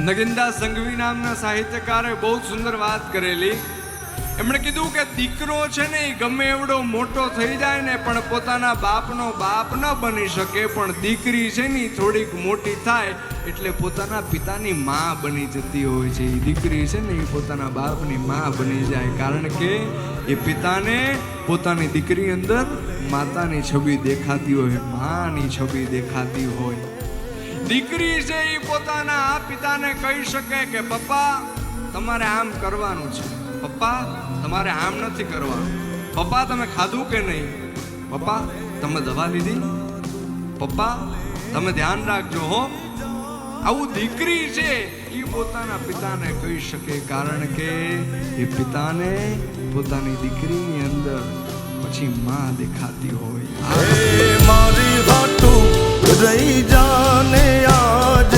નગિનદાસ સંઘવી નામના સાહિત્યકારે બહુ સુંદર વાત કરેલી. એમણે કીધું કે દીકરો છે ને એ ગમે એવડો મોટો થઈ જાય ને પણ પોતાના બાપનો બાપ ન બની શકે, પણ દીકરી છે ને થોડીક મોટી થાય એટલે પોતાના પિતાની માં બની જતી હોય છે. એ દીકરી છે ને એ પોતાના બાપની માં બની જાય, કારણ કે એ પિતાને પોતાની દીકરી અંદર માતાની છબી દેખાતી હોય, માની છબી દેખાતી હોય. દીકરી છે એ પોતાના પિતાને કહી શકે કે પપ્પા તમારે આમ કરવાનું છે, પપ્પા તમારે આમ નથી કરવાનું, પપ્પા તમે ખાધું કે નહીં, પપ્પા તમે દવા લીધી, પપ્પા તમે ધ્યાન રાખજો હો. આવું દીકરી છે એ પોતાના પિતાને કહી શકે, કારણ કે એ પિતાને પોતાની દીકરીની અંદર પછી માં દેખાતી હોય. મારી વાતું રહી જાને આજ